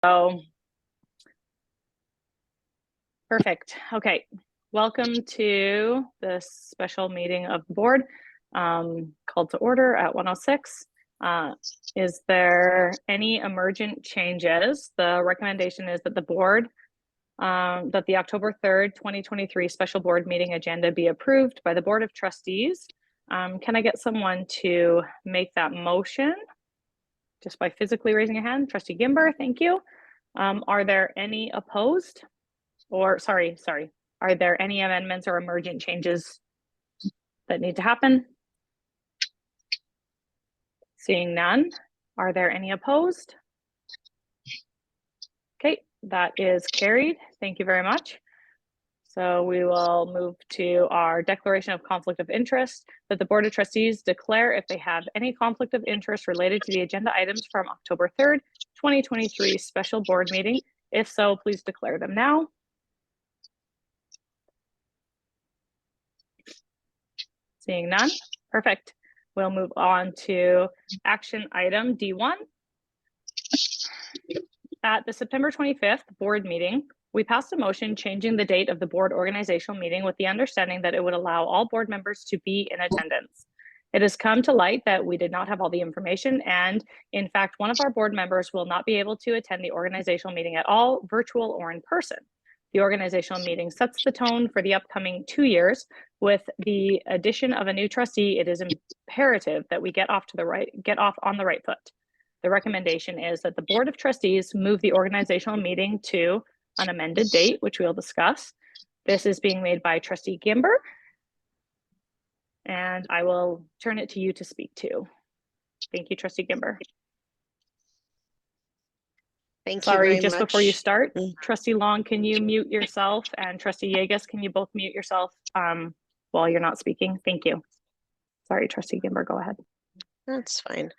So, perfect. Okay, welcome to this special meeting of the board, called to order at 1:06. Is there any emergent changes? The recommendation is that the board, that the October 3rd, 2023 special board meeting agenda be approved by the Board of Trustees. Can I get someone to make that motion? Just by physically raising a hand. Trustee Gimber, thank you. Are there any opposed? Or sorry, are there any amendments or emergent changes that need to happen? Seeing none. Are there any opposed? Okay, that is carried. Thank you very much. So we will move to our declaration of conflict of interest, that the Board of Trustees declare if they have any conflict of interest related to the agenda items from October 3rd, 2023 special board meeting. If so, please declare them now. Seeing none. Perfect. We'll move on to action item D1. At the September 25th board meeting, we passed a motion changing the date of the board organizational meeting with the understanding that it would allow all board members to be in attendance. It has come to light that we did not have all the information, and in fact, one of our board members will not be able to attend the organizational meeting at all, virtual or in person. The organizational meeting sets the tone for the upcoming 2 years. With the addition of a new trustee, it is imperative that we get off on the right foot. The recommendation is that the Board of Trustees move the organizational meeting to an amended date, which we'll discuss. This is being made by Trustee Gimber, and I will turn it to you to speak to. Thank you, Trustee Gimber. Thank you very much. Just before you start, Trustee Long, can you mute yourself? And Trustee Yegas, can you both mute yourself while you're not speaking? Thank you. Sorry, Trustee Gimber, go ahead. That's fine.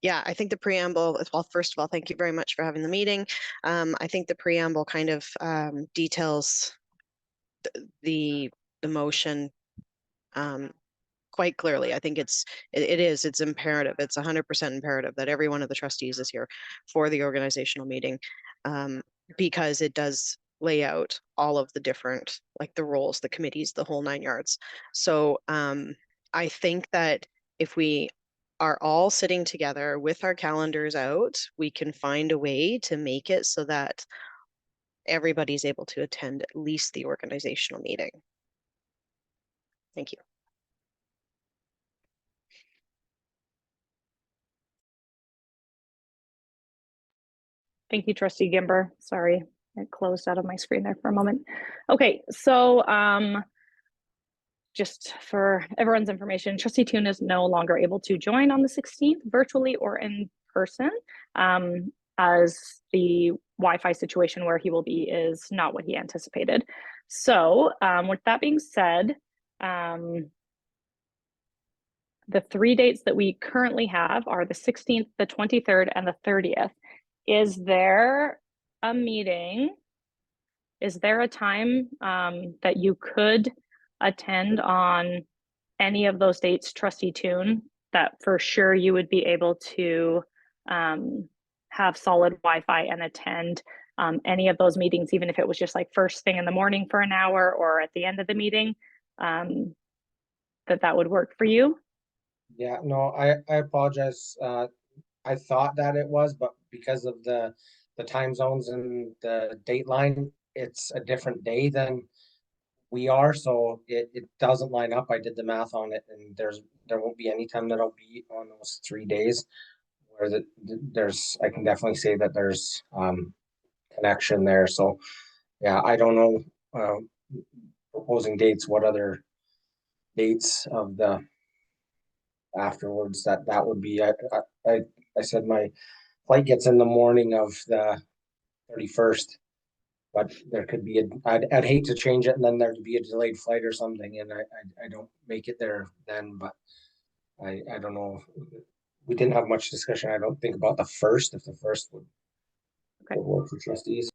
Yeah, I think the preamble, well, first of all, thank you very much for having the meeting. I think the preamble kind of details the motion quite clearly. I think it's imperative. It's 100% imperative that every one of the trustees is here for the organizational meeting, because it does lay out all of the different, like the roles, the committees, the whole 9 yards. So I think that if we are all sitting together with our calendars out, we can find a way to make it so that everybody's able to attend at least the organizational meeting. Thank you. Thank you, Trustee Gimber. Sorry, I closed out of my screen there for a moment. Okay, so just for everyone's information, Trustee Toon is no longer able to join on the 16th virtually or in person, as the Wi-Fi situation where he will be is not what he anticipated. So with that being said, the 3 dates that we currently have are the 16th, the 23rd, and the 30th. Is there a meeting? Is there a time that you could attend on any of those dates, Trustee Toon, that for sure you would be able to have solid Wi-Fi and attend any of those meetings, even if it was just like first thing in the morning for an hour or at the end of the meeting, that would work for you? Yeah, no, I apologize. I thought that it was, but because of the time zones and the dateline, it's a different day than we are, so it doesn't line up. I did the math on it, and there won't be any time that I'll be on those 3 days where I can definitely say that there's connection there. So yeah, I don't know proposing dates, what other dates of the afterwards that would be. I said my flight gets in the morning of the 31st, but there could be I'd hate to change it and then there'd be a delayed flight or something, and I don't make it there then. But I don't know. We didn't have much discussion, I don't think, about the first, if the first would work for trustees.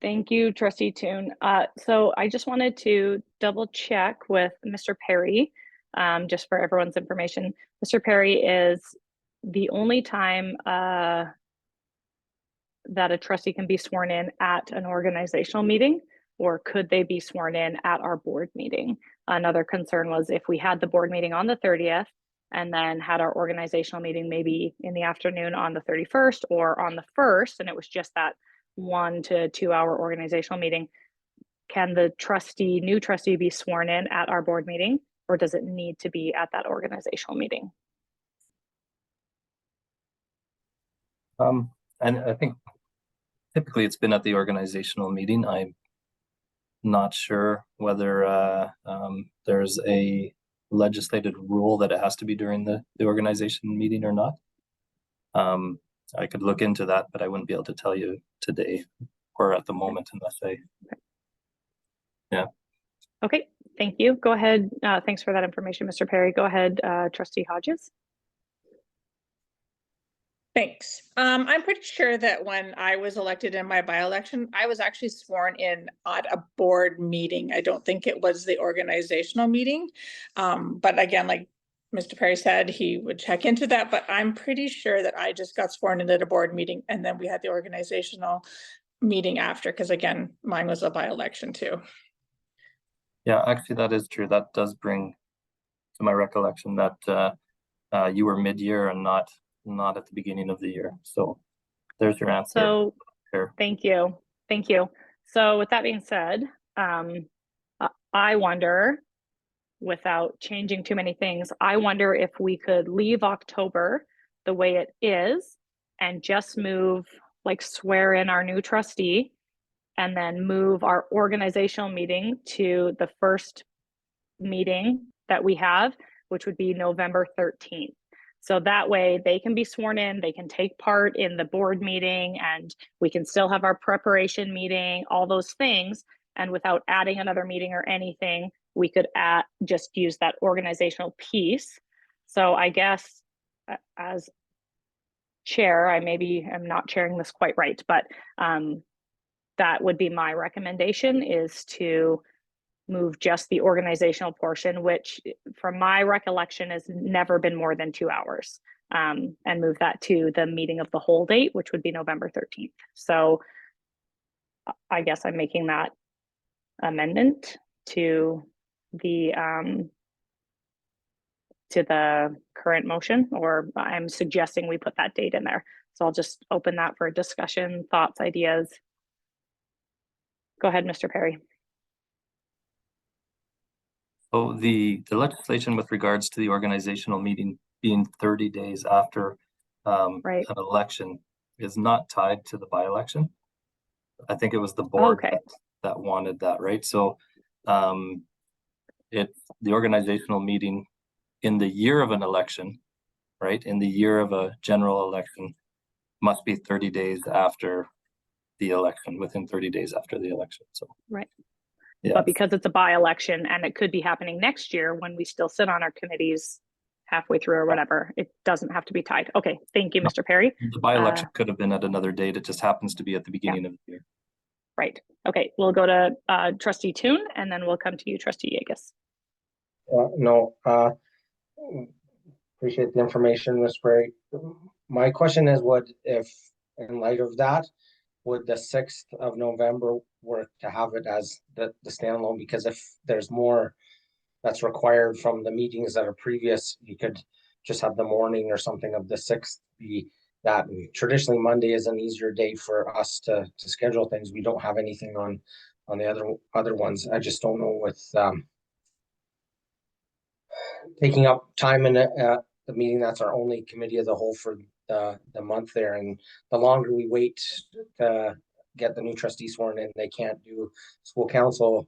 Thank you, Trustee Toon. So I just wanted to double check with Mr. Perry, just for everyone's information. Mr. Perry is the only time that a trustee can be sworn in at an organizational meeting, or could they be sworn in at our board meeting? Another concern was if we had the board meeting on the 30th and then had our organizational meeting maybe in the afternoon on the 31st or on the 1st, and it was just that 1 to 2 hour organizational meeting, can the new trustee be sworn in at our board meeting, or does it need to be at that organizational meeting? And I think typically it's been at the organizational meeting. I'm not sure whether there's a legislated rule that it has to be during the organization meeting or not. I could look into that, but I wouldn't be able to tell you today or at the moment unless I. Yeah. Okay, thank you. Go ahead. Thanks for that information, Mr. Perry. Go ahead, Trustee Hodges. Thanks. I'm pretty sure that when I was elected in my by-election, I was actually sworn in at a board meeting. I don't think it was the organizational meeting. But again, like Mr. Perry said, he would check into that, but I'm pretty sure that I just got sworn in at a board meeting and then we had the organizational meeting after, because again, mine was a by-election too. Yeah, actually that is true. That does bring to my recollection that you were mid-year and not at the beginning of the year. So there's your answer. So thank you. Thank you. So with that being said, I wonder, without changing too many things, I wonder if we could leave October the way it is and just move, like swear in our new trustee and then move our organizational meeting to the first meeting that we have, which would be November 13th. So that way they can be sworn in, they can take part in the board meeting, and we can still have our preparation meeting, all those things. And without adding another meeting or anything, we could just use that organizational piece. So I guess as chair, I maybe am not chairing this quite right, but that would be my recommendation, is to move just the organizational portion, which from my recollection has never been more than 2 hours, and move that to the meeting of the whole date, which would be November 13th. So I guess I'm making that amendment to the current motion, or I'm suggesting we put that date in there. So I'll just open that for discussion, thoughts, ideas. Go ahead, Mr. Perry. So the legislation with regards to the organizational meeting being 30 days after Right. an election is not tied to the by-election. I think it was the board that wanted that, right? So it's the organizational meeting in the year of an election, right? In the year of a general election must be 30 days after the election, within 30 days after the election. So right. Yeah. But because it's a by-election and it could be happening next year when we still sit on our committees halfway through or whatever, it doesn't have to be tied. Okay, thank you, Mr. Perry. The by-election could have been at another date. It just happens to be at the beginning of the year. Right. Okay, we'll go to Trustee Toon and then we'll come to you, Trustee Yeagas. No, appreciate the information, Ms. Bray. My question is, if in light of that, would the 6th of November work to have it as the standalone? Because if there's more that's required from the meetings that are previous, you could just have the morning or something of the 6th be that. And traditionally, Monday is an easier day for us to schedule things. We don't have anything on the other ones. I just don't know with taking up time in the meeting. That's our only committee of the whole for the month there, and the longer we wait to get the new trustee sworn in, they can't do school council,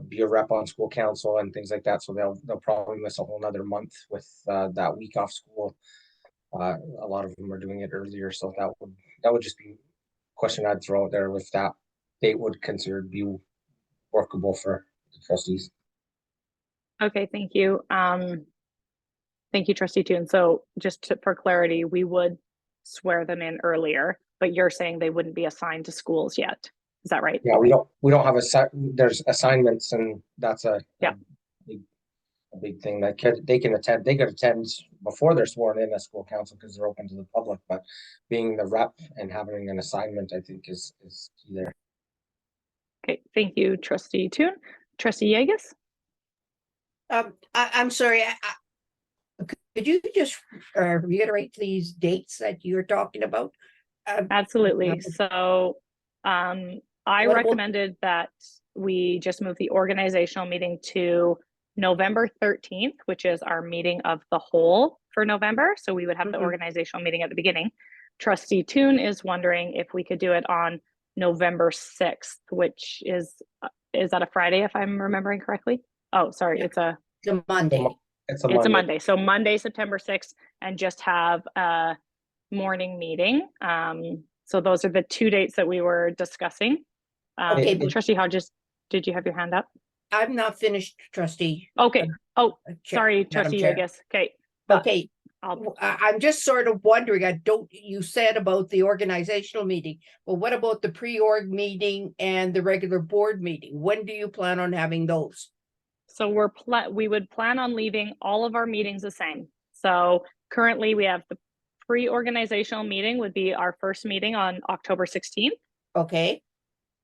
be a rep on school council and things like that. So they'll probably miss a whole nother month with that week off school. A lot of them are doing it earlier, so that would just be a question I'd throw out there, if that date would consider be workable for the trustees. Okay, thank you. Thank you, Trustee Toon. So just for clarity, we would swear them in earlier, but you're saying they wouldn't be assigned to schools yet. Is that right? Yeah, we don't have there's assignments, and that's a a big thing that they could attend before they're sworn in as school council because they're open to the public, but being the rep and having an assignment, I think is key there. Okay, thank you, trustee Toon. Trustee Yegus? I'm sorry, could you just reiterate these dates that you're talking about? Absolutely. So I What about- recommended that we just move the organizational meeting to November 13th, which is our meeting of the whole for November. So we would have the Mhm. organizational meeting at the beginning. Trustee Toon is wondering if we could do it on November 6th, which is that a Friday if I'm remembering correctly? Oh, sorry, Yeah. it's a Monday. It's a it's a Monday. Monday. So Monday, September 6th, and just have a morning meeting. So those are the two dates that we were discussing. Okay, but- Trustee Hodges, did you have your hand up? I'm not finished, trustee. Okay. Oh, Chair- sorry, Madam trustee, I Chair. guess. Okay. Okay, I'll, I'm just sort of wondering, you said about the organizational meeting, but what about the pre-org meeting and the regular board meeting? When do you plan on having those? so we would plan on leaving all of our meetings the same. So currently we have the pre-organizational meeting would be our first meeting on October 16th. Okay,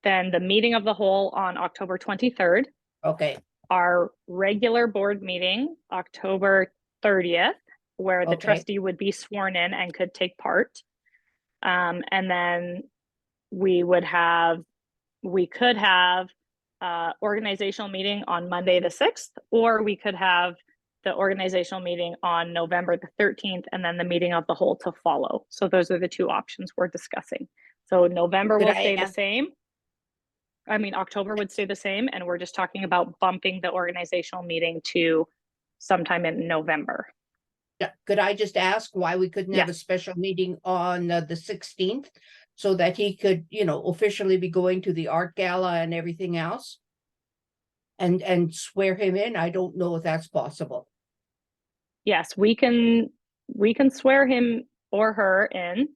Then the meeting of the whole on October 23rd. okay, Our regular board meeting, October 30th, where the Okay. trustee would be sworn in and could take part. And then we could have organizational meeting on Monday the 6th, or we could have the organizational meeting on November the 13th, and then the meeting of the whole to follow. So those are the two options we're discussing. So November Could will I stay the ask- same. I mean, October would stay the same, and we're just talking about bumping the organizational meeting to sometime in November. yeah, could I just ask why we couldn't have a Yes. special meeting on the 16th? So that he could, officially be going to the art gala and everything else? And swear him in? I don't know if that's possible. Yes, we can swear him or her in,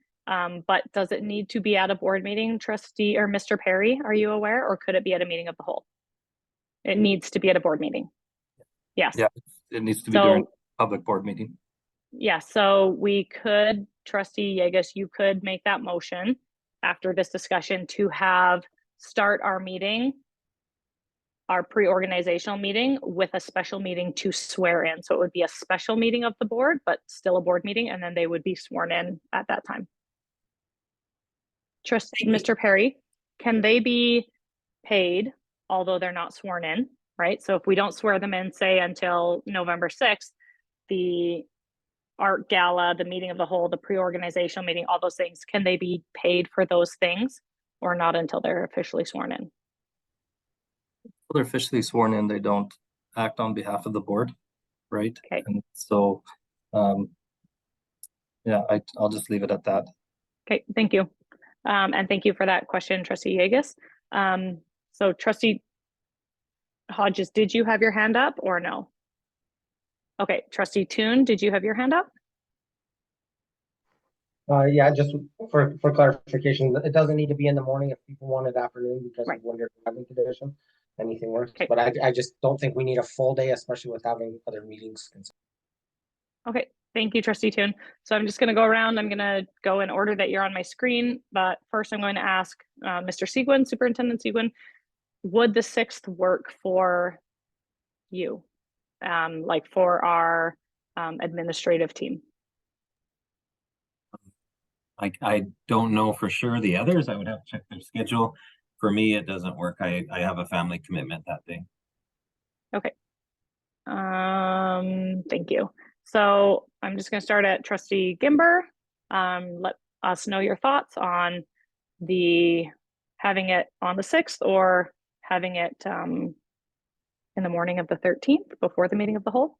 but does it need to be at a board meeting, trustee or Mr. Perry? Are you aware, or could it be at a meeting of the whole? It needs to be at a board meeting. Yes. Yeah, it needs to be during So, public board meeting. yeah, so we could, trustee Yegus, you could make that motion after this discussion to start our meeting, our pre-organizational meeting with a special meeting to swear in. So it would be a special meeting of the board, but still a board meeting, and then they would be sworn in at that time. Thank you. Mr. Perry, can they be paid although they're not sworn in, right? So if we don't swear them in, say until November 6th, the art gala, the meeting of the whole, the pre-organizational meeting, all those things, can they be paid for those things or not until they're officially sworn in? Well, they're officially sworn in, they don't act on behalf of the board, right? Okay. And so, yeah, I'll just leave it at that. Okay, thank you. And thank you for that question, trustee Yegus. So trustee Hodges, did you have your hand up or no? Okay, trustee Toon, did you have your hand up? Yeah, just for clarification, it doesn't need to be in the morning if people want it afternoon because Right. of when you're having condition. Anything works, Okay. but I just don't think we need a full day, especially with having other meetings. Okay, thank you, trustee Toon. So I'm just gonna go around, I'm gonna go in order that you're on my screen, but first I'm going to ask Mr. Seguin, Superintendent Seguin, would the 6th work for you? Like for our administrative team? I don't know for sure the others. I would have to check their schedule. For me, it doesn't work. I have a family commitment that day. Okay. Thank you. So I'm just gonna start at trustee Gimber. Let us know your thoughts on having it on the 6th or having it in the morning of the 13th before the meeting of the whole.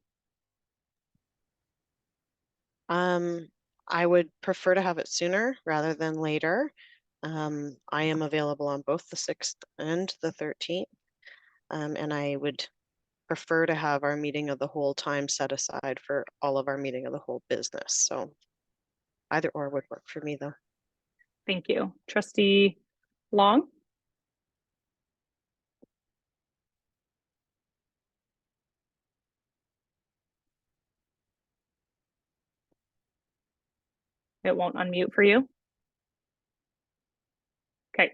I would prefer to have it sooner rather than later. I am available on both the 6th and the 13th. And I would prefer to have our meeting of the whole time set aside for all of our meeting of the whole business. So either or would work for me though. Thank you. Trustee Long? It won't unmute for you. Okay,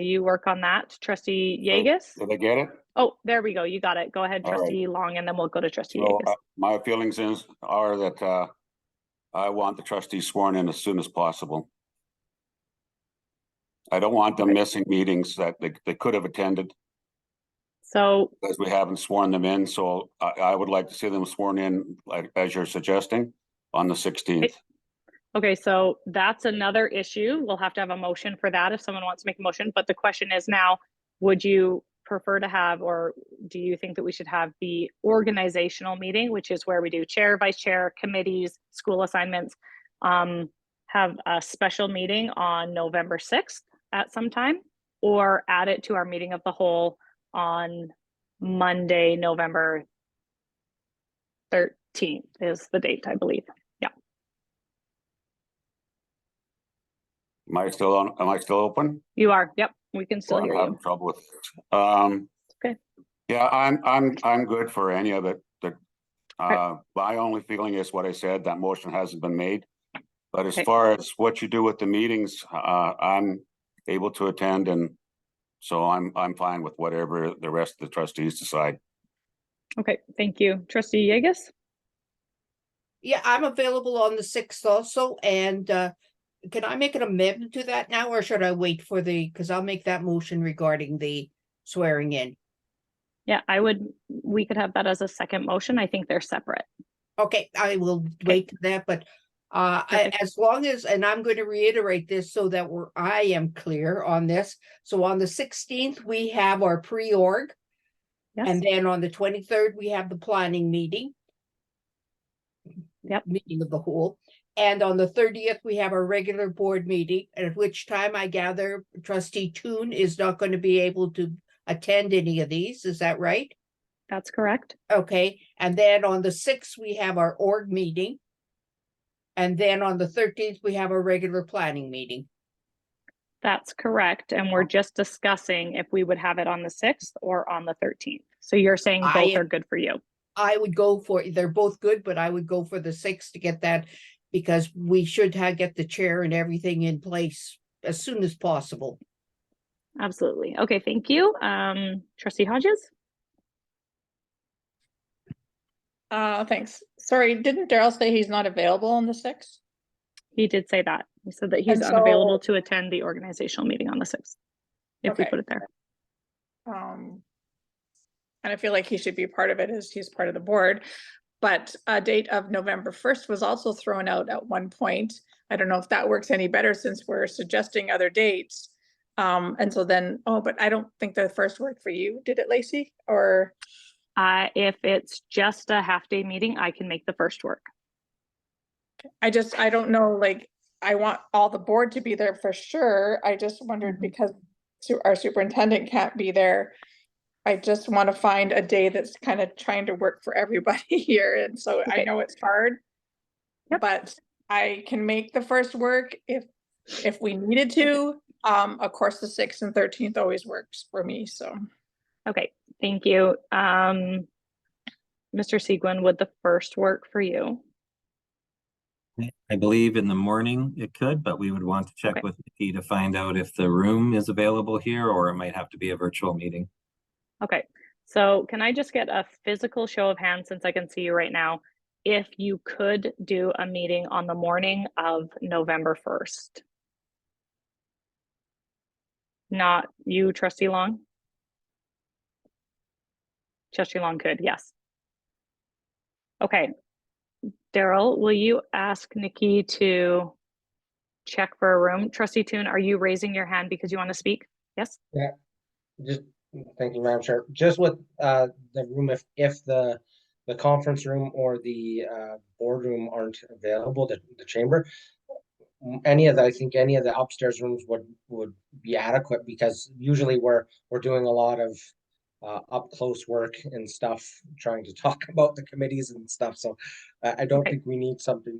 you work on that, Trustee Yeagus. Did I get it? Oh, there we go. You got it. Go ahead, All right. Trustee Long, and then we'll go to Trustee So Yeagus. my feelings are that I want the trustees sworn in as soon as possible. I don't want them missing meetings that they could have attended So, because we haven't sworn them in. So I would like to see them sworn in, like as you're suggesting, on the 16th. okay, so that's another issue. We'll have to have a motion for that if someone wants to make a motion. But the question is now, would you prefer to have, or do you think that we should have the organizational meeting, which is where we do chair, vice chair, committees, school assignments, have a special meeting on November 6th at some time, or add it to our meeting of the whole on Monday, November 13th is the date, I believe. Yeah. Am I still on? Am I still open? You are. Yep. We can still Well, hear I'm having you. trouble with it. Okay. Yeah, I'm good for any of it. My only feeling is what I said, that motion hasn't been made. But as Okay. far as what you do with the meetings, I'm able to attend, and so I'm fine with whatever the rest of the trustees decide. Okay. Thank you. Trustee Yeagus? Yeah, I'm available on the 6th also, and can I make an amendment to that now, or should I wait for because I'll make that motion regarding the swearing in. Yeah, we could have that as a second motion. I think they're separate. Okay, I will wait to that, but Perfect. as long as, and I'm going to reiterate this so that I am clear on this. So on the 16th, we have our pre-org. Yes. And then on the 23rd, we have the planning meeting. Yep. Meeting of the whole. And on the 30th, we have our regular board meeting, at which time I gather Trustee Toon is not going to be able to attend any of these. Is that right? That's correct. Okay. And then on the 6th, we have our org meeting. And then on the 13th, we have our regular planning meeting. That's correct. And we're just discussing if we would have it on the 6th or on the 13th. So you're saying both are good for you. I would go for, they're both good, but I would go for the 6th to get that, because we should get the chair and everything in place as soon as possible. Absolutely. Okay, thank you. Trustee Hodges? Thanks. Sorry, didn't Daryl say he's not available on the 6th? He did say that. He said that he's And so- unavailable to attend the organizational meeting on the 6th, if we Okay. put it there. And I feel like he should be part of it as he's part of the board. But a date of November 1st was also thrown out at one point. I don't know if that works any better since we're suggesting other dates. And so then, but I don't think the first worked for you. Did it, Lacey? Or If it's just a half-day meeting, I can make the first work. I don't know, like, I want all the board to be there for sure. I just wondered because our superintendent can't be there. I just want to find a day that's kind of trying to work for everybody here. And so I Okay. know it's hard, Yep. but I can make the first work if we needed to. Of course, the 6th and 13th always works for me. So. Okay, thank you. Mr. Seguin, would the first work for you? I believe in the morning it could, but we would want to check Okay. with Nikki to find out if the room is available here, or it might have to be a virtual meeting. Okay, so can I just get a physical show of hands, since I can see you right now, if you could do a meeting on the morning of November 1st? Not you, Trustee Long? Trustee Long could, yes. Okay. Daryl, will you ask Nikki to check for a room? Trustee Toon, are you raising your hand because you want to speak? Yes? Just, thank you, Madam Chair. Just with the room, if the conference room or the boardroom aren't available, the chamber, I think any of the upstairs rooms would be adequate, because usually we're doing a lot of up close work and stuff, trying to talk about the committees and stuff. So I don't Okay. think we need something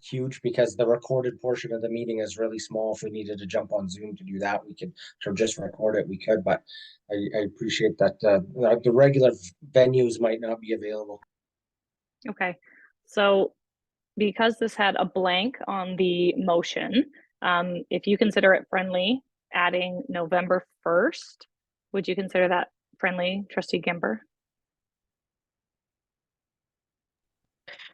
huge, because the recorded portion of the meeting is really small. If we needed to jump on Zoom to do that, we could just record it. We could, but I appreciate that the regular venues might not be available. Okay, so because this had a blank on the motion, if you consider it friendly, adding November 1st, would you consider that friendly, Trustee Gimber?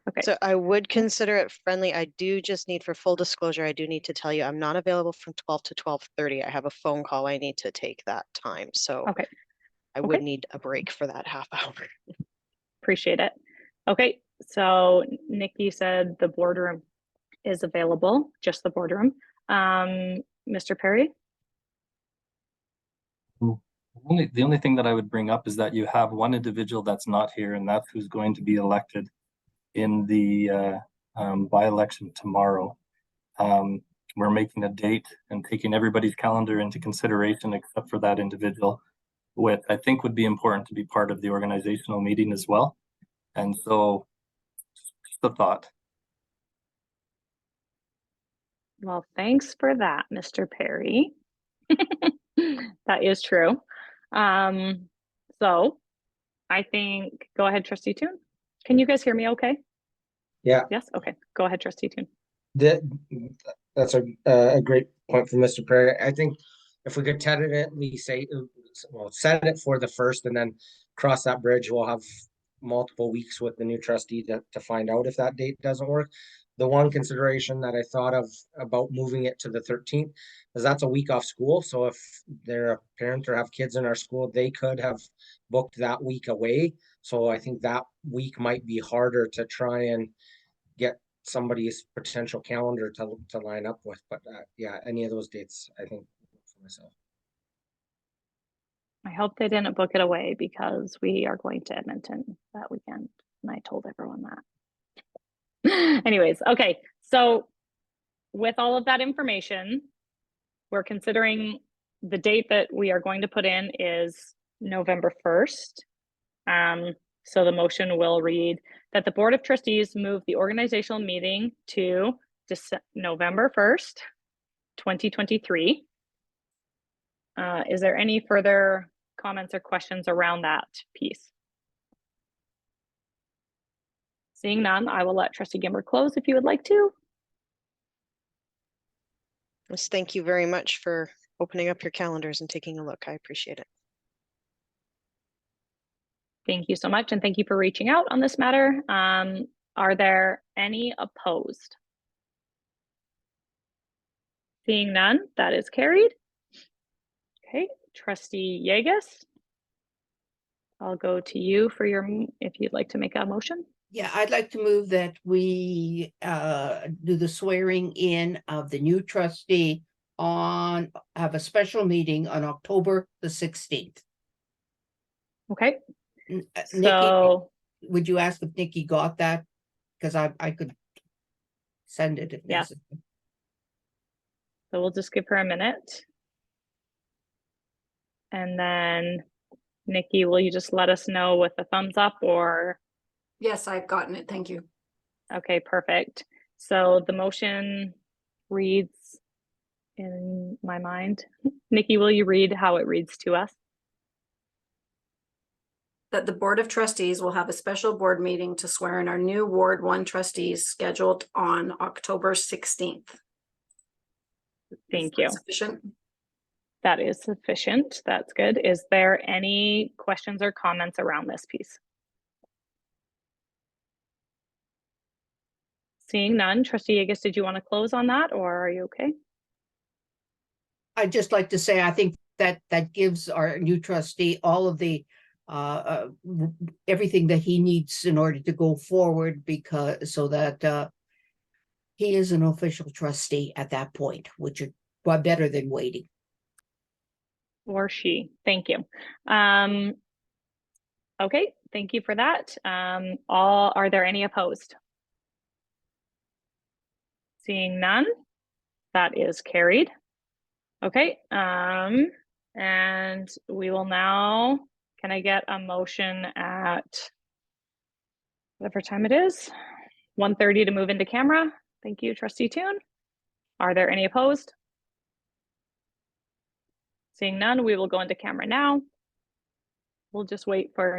Okay. So I would consider it friendly. I do just need, for full disclosure, I do need to tell you, I'm not available from 12 to 12:30. I have a phone call I need to take that time. So Okay. I would need a break for that half hour. Appreciate it. Okay, so Nikki said the boardroom is available, just the boardroom. Mr. Perry? The only thing that I would bring up is that you have one individual that's not here, and that's who's going to be elected in the by-election tomorrow. We're making a date and taking everybody's calendar into consideration except for that individual, which I think would be important to be part of the organizational meeting as well. And so, just a thought. Well, thanks for that, Mr. Perry. That is true. So I think, go ahead, Trustee Toon. Can you guys hear me okay? Yeah. Yes, okay, go ahead, Trustee Toon. That's a great point from Mr. Perry. I think if we could tentatively say, well, set it for the 1st and then cross that bridge, we'll have multiple weeks with the new trustee to find out if that date doesn't work. The one consideration that I thought of about moving it to the 13th is that's a week off school. So if they're a parent or have kids in our school, they could have booked that week away. So I think that week might be harder to try and get somebody's potential calendar to line up with. But yeah, any of those dates, I think, for myself. I hope they didn't book it away because we are going to Edmonton that weekend, and I told everyone that. Anyways, okay, so with all of that information, we're considering the date that we are going to put in is November 1st. So the motion will read that the Board of Trustees move the organizational meeting to November 1st, 2023. Is there any further comments or questions around that piece? Seeing none, I will let Trustee Gimber close if you would like to. Yes, thank you very much for opening up your calendars and taking a look. I appreciate it. Thank you so much, and thank you for reaching out on this matter. Are there any opposed? Seeing none, that is carried. Okay, Trustee Yegas, I'll go to you for your, if you'd like to make a motion. Yeah, I'd like to move that we do the swearing in of the new trustee have a special meeting on October the 16th. Okay, Nikki, so would you ask if Nikki got that? Because I could send it if Yeah. necessary. So we'll just give her a minute. And then Nikki, will you just let us know with a thumbs up or? Yes, I've gotten it. Thank you. Okay, perfect. So the motion reads in my mind. Nikki, will you read how it reads to us? That the Board of Trustees will have a special board meeting to swear in our new Ward 1 trustees scheduled on October 16th. Thank you. Sufficient? That is sufficient. That's good. Is there any questions or comments around this piece? Seeing none, Trustee Yegas, did you want to close on that or are you okay? I'd just like to say, I think that gives our new trustee all of the everything that he needs in order to go forward, so that he is an official trustee at that point, which is better than waiting. Or she. Thank you. Okay, thank you for that. Are there any opposed? Seeing none, that is carried. Okay, and we will now, can I get a motion at whatever time it is, 1:30 to move into camera? Thank you, Trustee Toon. Are there any opposed? Seeing none, we will go into camera now. We'll just wait for